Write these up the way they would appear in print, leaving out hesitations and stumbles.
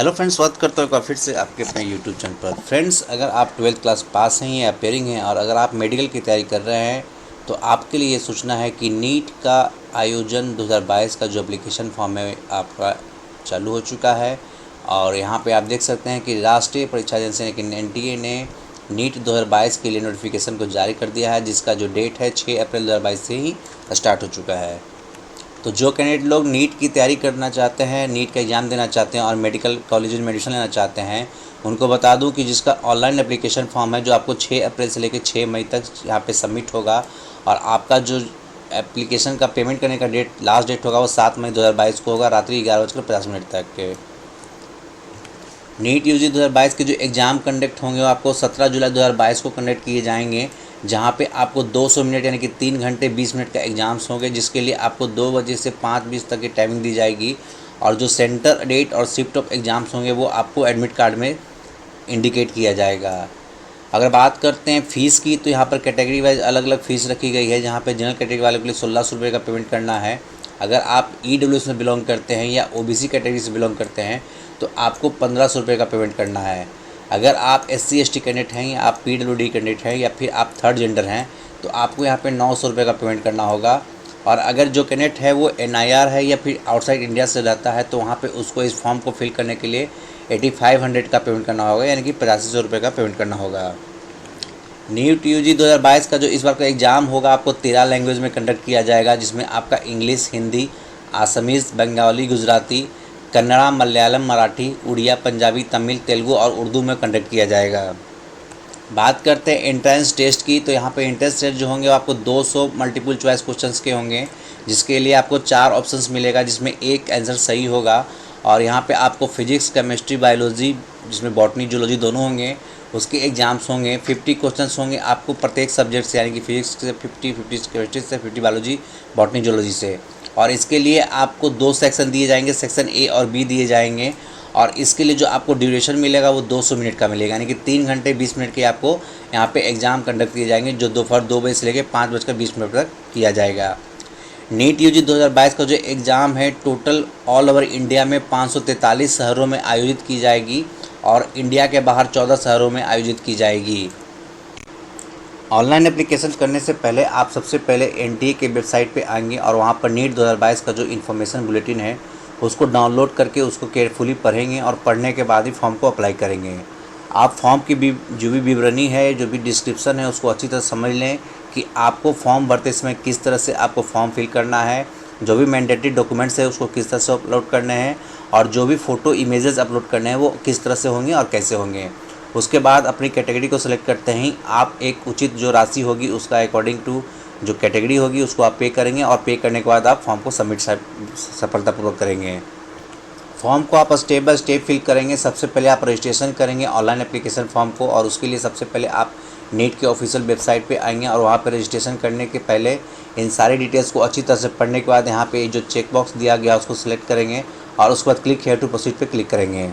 Hello friends, स्वागत करता हूँ एक बार फिर से आपके अपने यूट्यूब चैनल पर। फ्रेंड्स, अगर आप 12th क्लास पास हैं या अपेयरिंग हैं और अगर आप मेडिकल की तैयारी कर रहे हैं तो आपके लिए ये सोचना है कि नीट का आयोजन 2022 का जो एप्लीकेशन फॉर्म है आपका चालू हो चुका है। और यहाँ पे आप देख सकते हैं कि राष्ट्रीय परीक्षा एजेंसी यानी एनटीए ने नीट 2022 के लिए नोटिफिकेशन को जारी कर दिया है, जिसका जो डेट है 6 अप्रैल 2022 से ही स्टार्ट हो चुका है। तो जो कैंडिडेट लोग नीट की तैयारी करना चाहते हैं, नीट का एग्ज़ाम देना चाहते हैं और मेडिकल कॉलेज में एडमिशन लेना चाहते हैं, उनको बता दूं कि जिसका ऑनलाइन एप्लीकेशन फॉर्म है जो आपको 6 अप्रैल से लेकर 6 मई तक यहाँ पे सबमिट होगा। और आपका जो एप्लीकेशन का पेमेंट करने का लास्ट डेट होगा वो 7 मई 2022 को होगा, रात्रि 11:50 तक के। नीट यूजी 2022 के जो एग्ज़ाम कंडक्ट होंगे वो आपको 17 जुलाई 2022 को कंडक्ट किए जाएंगे, जहाँ पे आपको 200 मिनट यानी कि 3 घंटे 20 मिनट का एग्ज़ाम्स होंगे, जिसके लिए आपको 2 बजे से 5:20 तक की टाइमिंग दी जाएगी। और जो सेंटर डेट और शिफ्ट ऑफ एग्ज़ाम्स होंगे वो आपको एडमिट कार्ड में इंडिकेट किया जाएगा। अगर बात करते हैं फ़ीस की, तो यहाँ पर कैटेगरी वाइज अलग अलग फ़ीस रखी गई है, जहाँ पे जनरल कैटेगरी वाले के लिए 1600 रुपये का पेमेंट करना है। अगर आप ईडब्ल्यूएस में बिलोंग करते हैं या ओबीसी कैटेगरी से बिलोंग करते हैं तो आपको 1500 रुपये का पेमेंट करना है। अगर आप एससी एसटी कैंडिडेट हैं या आप पीडब्ल्यूडी कैंडिडेट हैं या फिर आप थर्ड जेंडर हैं तो आपको यहाँ पे 900 रुपये का पेमेंट करना होगा। और अगर जो कैंडिडेट है वो एनआईआर है या फिर आउटसाइड इंडिया से रहता है तो वहाँ पे उसको इस फॉर्म को फिल करने के लिए 8500 का पेमेंट करना होगा, यानी कि 8500 रुपये का पेमेंट करना होगा। नीट यूजी 2022 का जो इस बार का एग्ज़ाम होगा आपको 13 लैंग्वेज में कंडक्ट किया जाएगा, जिसमें आपका इंग्लिश, हिंदी, आसामीज़, बंगाली, गुजराती, कन्नड़ा, मलयालम, मराठी, उड़िया, पंजाबी, तमिल, तेलुगु और उर्दू में कंडक्ट किया जाएगा। बात करते हैं एंट्रेंस टेस्ट की, तो यहाँ पे एंट्रेंस टेस्ट जो होंगे वो आपको 200 मल्टीपल चॉइस क्वेश्चंस के होंगे, जिसके लिए आपको 4 ऑप्शंस मिलेगा, जिसमें एक आंसर सही होगा। और यहाँ पे आपको फिजिक्स, केमिस्ट्री, बायोलॉजी, जिसमें बॉटनी, जूलॉजी दोनों होंगे, उसके एग्जाम्स होंगे। 50 क्वेश्चंस होंगे आपको प्रत्येक सब्जेक्ट से, यानी कि फिजिक्स से 50 केमिस्ट्री से 50 बायोलॉजी, बॉटनी, जूलॉजी से। और इसके लिए आपको 2 सेक्शन दिए जाएंगे, सेक्शन ए और बी दिए जाएंगे। और इसके लिए जो आपको ड्यूरेशन मिलेगा वो 200 मिनट का मिलेगा, यानी कि 3 घंटे 20 मिनट के आपको यहाँ पे एग्ज़ाम कंडक्ट किए जाएंगे, जो दोपहर 2 बजे से लेकर 5:20 तक किया जाएगा। नीट यूजी 2022 का जो एग्ज़ाम है टोटल ऑल ओवर इंडिया में 543 शहरों में आयोजित की जाएगी और इंडिया के बाहर 14 शहरों में आयोजित की जाएगी। ऑनलाइन एप्लीकेशन करने से पहले आप सबसे पहले एनटीए के वेबसाइट पे आएंगे और वहाँ पर नीट 2022 का जो इन्फॉर्मेशन बुलेटिन है उसको डाउनलोड करके उसको केयरफुली पढ़ेंगे और पढ़ने के बाद ही फॉर्म को अप्लाई करेंगे। आप फॉर्म की भी जो भी विवरणी है, जो भी डिस्क्रिप्शन है, उसको अच्छी तरह समझ लें कि आपको फॉर्म भरते समय किस तरह से आपको फॉर्म फिल करना है, जो भी मैंडेटरी डॉक्यूमेंट्स है उसको किस तरह से अपलोड करने हैं और जो भी फ़ोटो इमेजेस अपलोड करने हैं वो किस तरह से होंगे और कैसे होंगे। उसके बाद अपनी कैटेगरी को सिलेक्ट करते ही आप एक उचित जो राशि होगी उसका अकॉर्डिंग टू जो कैटेगरी होगी उसको आप पे करेंगे और पे करने के बाद आप फॉर्म को सबमिट सफलतापूर्वक करेंगे। फॉर्म को आप स्टेप बाय स्टेप फिल करेंगे। सबसे पहले आप रजिस्ट्रेशन करेंगे ऑनलाइन एप्लीकेशन फॉर्म को, और उसके लिए सबसे पहले आप नीट के ऑफिशियल वेबसाइट पे आएंगे और वहाँ पे रजिस्ट्रेशन करने के पहले इन सारी डिटेल्स को अच्छी तरह से पढ़ने के बाद यहाँ पे जो चेक बॉक्स दिया गया उसको सिलेक्ट करेंगे और उसके बाद क्लिक हेयर टू प्रोसीड पे क्लिक करेंगे।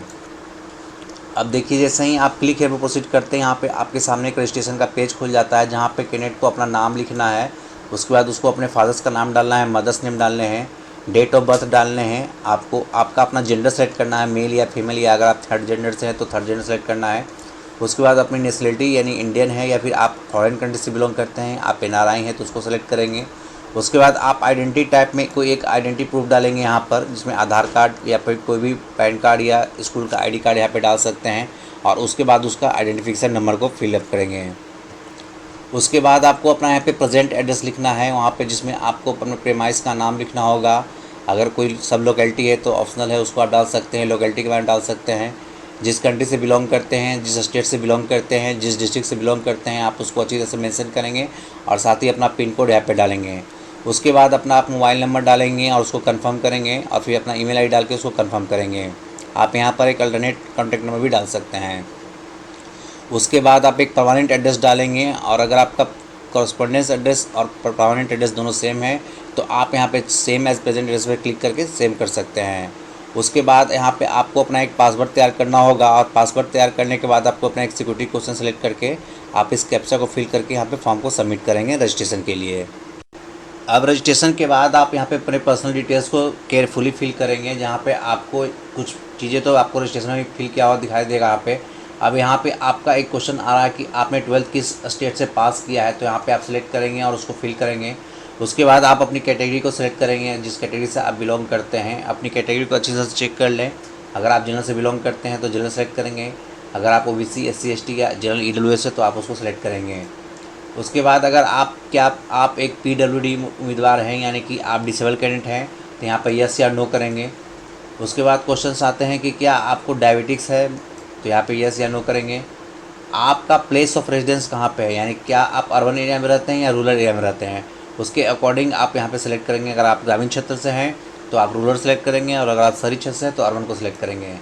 अब देखिए, जैसे ही आप क्लिक हेयर पे प्रोसीड करते हैं यहाँ पे आपके सामने एक रजिस्ट्रेशन का पेज खुल जाता है, जहाँ पे कैंडिडेट को अपना नाम लिखना है। उसके बाद उसको अपने फादर्स का नाम डालना है, मदर्स नेम डालने हैं, डेट ऑफ बर्थ डालने हैं। आपको आपका अपना जेंडर सेलेक्ट करना है, मेल या फीमेल, या अगर आप थर्ड जेंडर से हैं तो थर्ड जेंडर सेलेक्ट करना है। उसके बाद अपनी नेशनलिटी यानी इंडियन है या फिर आप फॉरेन कंट्री से बिलोंग करते हैं, आप एनआरआई हैं तो उसको सेलेक्ट करेंगे। उसके बाद आप आइडेंटिटी टाइप में कोई एक आइडेंटिटी प्रूफ डालेंगे यहाँ पर, जिसमें आधार कार्ड या फिर कोई भी पैन कार्ड या स्कूल का आईडी कार्ड यहाँ पे डाल सकते हैं। और उसके बाद उसका आइडेंटिफिकेशन नंबर को फिलअप करेंगे। उसके बाद आपको अपना यहाँ पे प्रेजेंट एड्रेस लिखना है वहाँ पे, जिसमें आपको अपने प्रेमाइस का नाम लिखना होगा। अगर कोई सब लोकेलिटी है तो ऑप्शनल है, उसको आप डाल सकते हैं, लोकेलिटी के बारे में डाल सकते हैं। जिस कंट्री से बिलोंग करते हैं, जिस स्टेट से बिलोंग करते हैं, जिस डिस्ट्रिक्ट से बिलोंग करते हैं, आप उसको अच्छी तरह से मेंशन करेंगे और साथ ही अपना पिन कोड यहाँ पे डालेंगे। उसके बाद अपना आप मोबाइल नंबर डालेंगे और उसको कंफर्म करेंगे और फिर अपना ईमेल आईडी डाल के उसको कंफर्म करेंगे। आप यहाँ पर एक अल्टरनेट कॉन्टैक्ट नंबर भी डाल सकते हैं। उसके बाद आप एक परमानेंट एड्रेस डालेंगे, और अगर आपका कॉरस्पॉन्डेंस एड्रेस और परमानेंट एड्रेस दोनों सेम है तो आप यहाँ पे सेम एज़ प्रेजेंट एड्रेस पर क्लिक करके सेव कर सकते हैं। उसके बाद यहाँ पे आपको अपना एक पासवर्ड तैयार करना होगा, और पासवर्ड तैयार करने के बाद आपको अपना एक सिक्योरिटी क्वेश्चन सेलेक्ट करके आप इस कैप्चा को फिल करके यहाँ पे फॉर्म को सबमिट करेंगे रजिस्ट्रेशन के लिए। अब रजिस्ट्रेशन के बाद आप यहाँ पे अपने पर्सनल डिटेल्स को केयरफुली फिल करेंगे, जहाँ पे आपको कुछ चीज़ें तो आपको रजिस्ट्रेशन में फिल किया हुआ दिखाई देगा यहाँ पे। अब यहाँ पे आपका एक क्वेश्चन आ रहा है कि आपने 12th किस स्टेट से पास किया है, तो यहाँ पे आप सिलेक्ट करेंगे और उसको फिल करेंगे। उसके बाद आप अपनी कैटेगरी को सिलेक्ट करेंगे, जिस कैटेगरी से आप बिलोंग करते हैं। अपनी कैटेगरी को अच्छी तरह से चेक कर लें। अगर आप जनरल से बिलोंग करते हैं तो जनरल सेलेक्ट करेंगे, अगर आप OBC SC ST या जनरल EWS है तो आप उसको सिलेक्ट करेंगे। उसके बाद अगर आप एक PWD उम्मीदवार हैं, यानी कि आप डिसेबल कैंडिडेट हैं, तो यहाँ पर यस या नो करेंगे। उसके बाद क्वेश्चंस आते हैं कि क्या आपको डायबिटिक्स है, तो यहाँ पे यस या नो करेंगे। आपका प्लेस ऑफ रेजिडेंस कहाँ पे है, यानी क्या आप अर्बन एरिया में रहते हैं या रूरल एरिया में रहते हैं, उसके अकॉर्डिंग आप यहाँ पे सेलेक्ट करेंगे। अगर आप ग्रामीण क्षेत्र से हैं तो आप रूरल सेलेक्ट करेंगे, और अगर आप शहरी क्षेत्र से हैं तो अर्बन को सिलेक्ट करेंगे।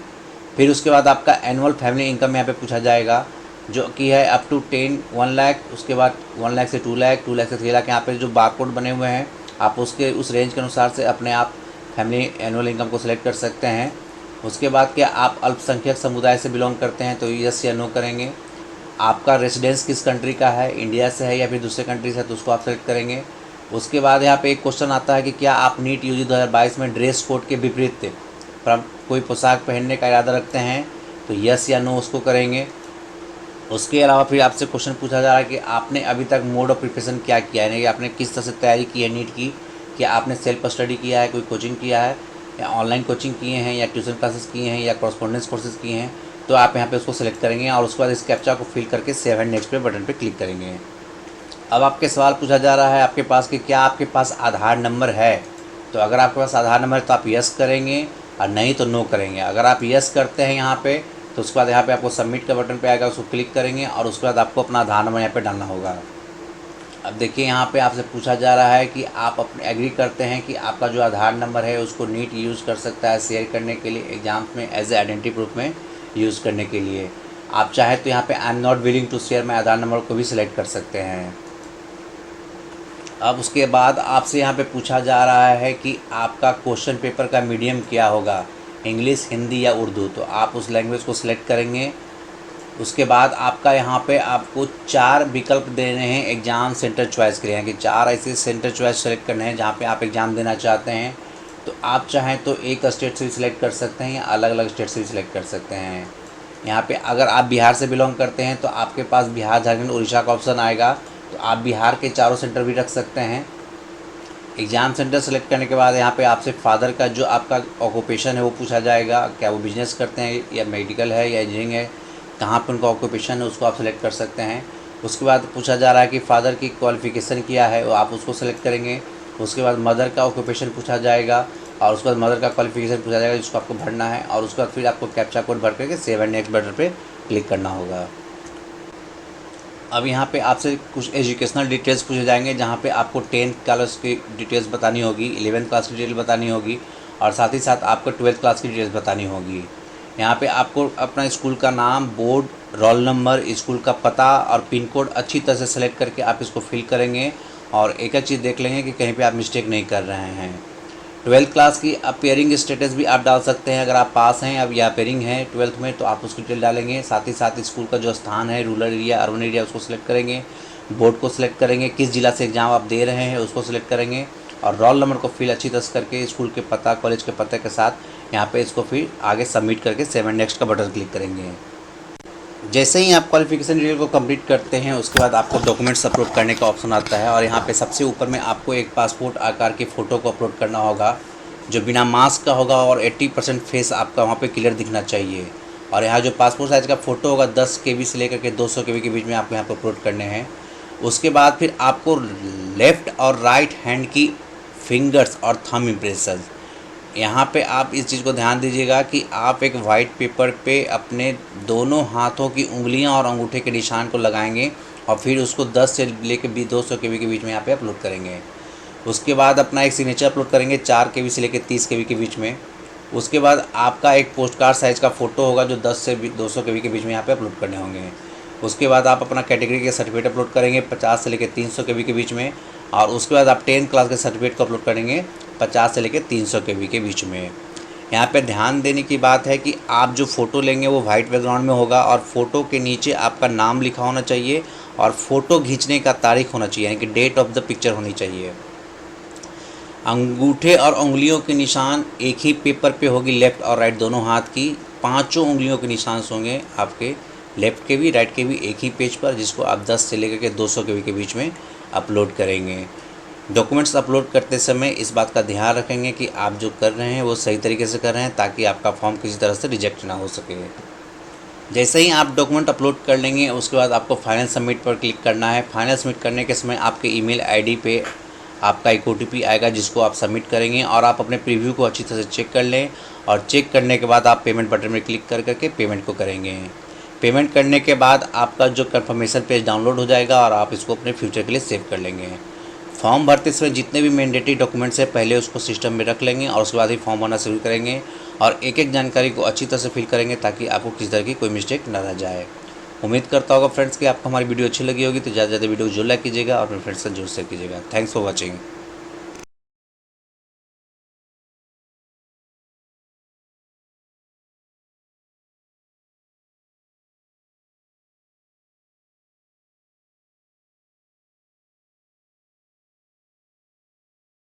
फिर उसके बाद आपका एनुअल फैमिली इनकम यहाँ पे पूछा जाएगा, जो कि है अप टू 1 लाख। उसके बाद 1 लाख से 2 लाख, 2 लाख से 3 लाख। यहाँ पे जो बारकोड बने हुए हैं आप उसके उस रेंज के अनुसार से अपने आप फैमिली एनुअल इनकम को सिलेक्ट कर सकते हैं। उसके बाद क्या आप अल्पसंख्यक समुदाय से बिलोंग करते हैं, तो यस या नो करेंगे। आपका रेसिडेंस किस कंट्री का है, इंडिया से है या फिर दूसरे कंट्री से है, तो उसको आप सेलेक्ट करेंगे। उसके बाद यहाँ पे एक क्वेश्चन आता है कि क्या आप नीट UG 2022 में ड्रेस कोड के विपरीत कोई पोशाक पहनने का इरादा रखते हैं, तो यस या नो उसको करेंगे। उसके अलावा फिर आपसे क्वेश्चन पूछा जा रहा है कि आपने अभी तक मोड ऑफ प्रिपरेशन क्या किया है, यानी कि आपने किस तरह से तैयारी की है नीट की। क्या आपने सेल्फ स्टडी किया है, कोई कोचिंग किया है, या ऑनलाइन कोचिंग किए हैं, या ट्यूशन क्लासेस किए हैं, या कॉरस्पॉन्डेंस कोर्सेज किए हैं, तो आप यहाँ पे उसको सेलेक्ट करेंगे। और उसके बाद इस कैप्चा को फिल करके सेव एंड नेक्स्ट पे बटन पे क्लिक करेंगे। अब आपके सवाल पूछा जा रहा है आपके पास कि क्या आपके पास आधार नंबर है, तो अगर आपके पास आधार नंबर है तो आप यस करेंगे, और नहीं तो नो करेंगे। अगर आप यस करते हैं यहाँ पे, तो उसके बाद यहाँ पे आपको सबमिट का बटन पे आएगा, उसको क्लिक करेंगे और उसके बाद आपको अपना आधार नंबर यहाँ पे डालना होगा। अब देखिए यहाँ पे आपसे पूछा जा रहा है कि आप अपने एग्री करते हैं कि आपका जो आधार नंबर है उसको नीट यूज़ कर सकता है शेयर करने के लिए एग्ज़ाम्स में एज ए आइडेंटिटी प्रूफ में यूज़ करने के लिए। आप चाहे तो यहाँ पे I am not willing to share my Aadhaar number को भी सिलेक्ट कर सकते हैं। अब उसके बाद आपसे यहाँ पे पूछा जा रहा है कि आपका क्वेश्चन पेपर का मीडियम क्या होगा, इंग्लिश, हिंदी या उर्दू, तो आप उस लैंग्वेज को सिलेक्ट करेंगे। उसके बाद आपका यहाँ पे आपको 4 विकल्प देने हैं एग्ज़ाम सेंटर चॉइस के लिए, कि 4 ऐसे सेंटर चॉइस सेलेक्ट करने हैं जहाँ पे आप एग्ज़ाम देना चाहते हैं। तो आप चाहें तो एक स्टेट से भी सिलेक्ट कर सकते हैं या अलग अलग स्टेट से भी सिलेक्ट कर सकते हैं। यहाँ पे अगर आप बिहार से बिलोंग करते हैं तो आपके पास बिहार, झारखंड, उड़ीसा का ऑप्शन आएगा, तो आप बिहार के चारों सेंटर भी रख सकते हैं। एग्ज़ाम सेंटर सेलेक्ट करने के बाद यहाँ पे आपसे फादर का जो आपका ऑक्यूपेशन है वो पूछा जाएगा, क्या वो बिजनेस करते हैं या मेडिकल है या इंजीनियरिंग है, कहाँ पर उनका ऑक्यूपेशन है उसको आप सेलेक्ट कर सकते हैं। उसके बाद पूछा जा रहा है कि फादर की क्वालिफ़िकेशन क्या है, वो आप उसको सेलेक्ट करेंगे। उसके बाद मदर का ऑक्यूपेशन पूछा जाएगा, और उसके बाद मदर का क्वालिफ़िकेशन पूछा जाएगा जिसको आपको भरना है, और उसके बाद फिर आपको कैप्चा कोड भर करके सेव एंड नेक्स्ट बटन पे क्लिक करना होगा। अब यहाँ पे आपसे कुछ एजुकेशनल डिटेल्स पूछे जाएंगे, जहाँ पे आपको 10th क्लास की डिटेल्स बतानी होगी, 11th क्लास की डिटेल बतानी होगी, और साथ ही साथ आपको 12th क्लास की डिटेल्स बतानी होगी। यहाँ पे आपको अपना स्कूल का नाम, बोर्ड, रोल नंबर, स्कूल का पता और पिन कोड अच्छी तरह से सेलेक्ट करके आप इसको फिल करेंगे, और एक एक चीज़ देख लेंगे कि कहीं पे आप मिस्टेक नहीं कर रहे हैं। 12th क्लास की अपेयरिंग स्टेटस भी आप डाल सकते हैं, अगर आप पास हैं अब या अपेयरिंग हैं 12th में तो आप उसकी डिटेल डालेंगे। साथ ही साथ स्कूल का जो स्थान है, रूरल एरिया, अर्बन एरिया, उसको सिलेक्ट करेंगे। बोर्ड को सिलेक्ट करेंगे, किस ज़िला से एग्ज़ाम आप दे रहे हैं उसको सिलेक्ट करेंगे, और रोल नंबर को फिल अच्छी तरह करके स्कूल के पता, कॉलेज के पते के साथ यहाँ पे इसको फिर आगे सबमिट करके सेव एंड नेक्स्ट का बटन क्लिक करेंगे। जैसे ही आप क्वालिफिकेशन डिटेल को कंप्लीट करते हैं उसके बाद आपको डॉक्यूमेंट्स अपलोड करने का ऑप्शन आता है, और यहाँ पे सबसे ऊपर में आपको एक पासपोर्ट आकार की फ़ोटो को अपलोड करना होगा, जो बिना मास्क का होगा, और 80% फेस आपका वहाँ पे क्लियर दिखना चाहिए। और यहाँ जो पासपोर्ट साइज़ का फ़ोटो होगा 10 KB से लेकर के 200 KB के बीच में आपको यहाँ पर अपलोड करने हैं। उसके बाद फिर आपको लेफ़्ट और राइट हैंड की फिंगर्स और थंब इम्प्रेशन, यहाँ पे आप इस चीज़ को ध्यान दीजिएगा कि आप एक वाइट पेपर पे अपने दोनों हाथों की उंगलियां और अंगूठे के निशान को लगाएंगे, और फिर उसको 10 से लेकर 200 KB के बीच में यहाँ पे अपलोड करेंगे। उसके बाद अपना एक सिग्नेचर अपलोड करेंगे 4 KB से लेकर 30 KB के बीच में। उसके बाद आपका एक पोस्ट कार्ड साइज़ का फ़ोटो होगा जो 10 से 200 KB के बीच में यहाँ पे अपलोड करने होंगे। उसके बाद आप अपना कैटेगरी के सर्टिफिकेट अपलोड करेंगे 50 से लेकर 300 KB के बीच में, और उसके बाद आप 10th क्लास के सर्टिफिकेट को अपलोड करेंगे 50 से लेकर 300 KB के बीच में। यहाँ पे ध्यान देने की बात है कि आप जो फ़ोटो लेंगे वो वाइट बैकग्राउंड में होगा, और फ़ोटो के नीचे आपका नाम लिखा होना चाहिए, और फ़ोटो खींचने का तारीख होना चाहिए, यानी कि डेट ऑफ द पिक्चर होनी चाहिए। अंगूठे और उंगलियों के निशान एक ही पेपर पे होगी, लेफ़्ट और राइट दोनों हाथ की। पांचों उंगलियों के निशान होंगे आपके लेफ़्ट के भी राइट के भी एक ही पेज पर, जिसको आप 10 से लेकर के 200 केबी के बीच में अपलोड करेंगे। डॉक्यूमेंट्स अपलोड करते समय इस बात का ध्यान रखेंगे कि आप जो कर रहे हैं वो सही तरीके से कर रहे हैं, ताकि आपका फॉर्म किसी तरह से रिजेक्ट ना हो सके। जैसे ही आप डॉक्यूमेंट अपलोड कर लेंगे उसके बाद आपको फाइनल सबमिट पर क्लिक करना है। फाइनल सबमिट करने के समय आपके ईमेल आईडी पे आपका एक OTP आएगा, जिसको आप सबमिट करेंगे और आप अपने प्रीव्यू को अच्छी तरह से चेक कर लें। और चेक करने के बाद आप पेमेंट बटन में क्लिक कर करके पेमेंट को करेंगे। पेमेंट करने के बाद आपका जो कन्फर्मेशन पेज डाउनलोड हो जाएगा और आप इसको अपने फ्यूचर के लिए सेव कर लेंगे। फॉर्म भरते समय जितने भी मैंडेटरी डॉक्यूमेंट्स है पहले उसको सिस्टम में रख लेंगे और उसके बाद ही फॉर्म भरना शुरू करेंगे और एक एक जानकारी को अच्छी तरह से फिल करेंगे, ताकि आपको किसी तरह की कोई मिस्टेक ना रह जाए। उम्मीद करता होगा फ्रेंड्स कि आपको हमारी वीडियो अच्छी लगी होगी, तो ज़्यादा से ज़्यादा वीडियो को जरूर लाइक कीजिएगा और अपने फ्रेंड्स से जरूर शेयर कीजिएगा। Thanks for watching.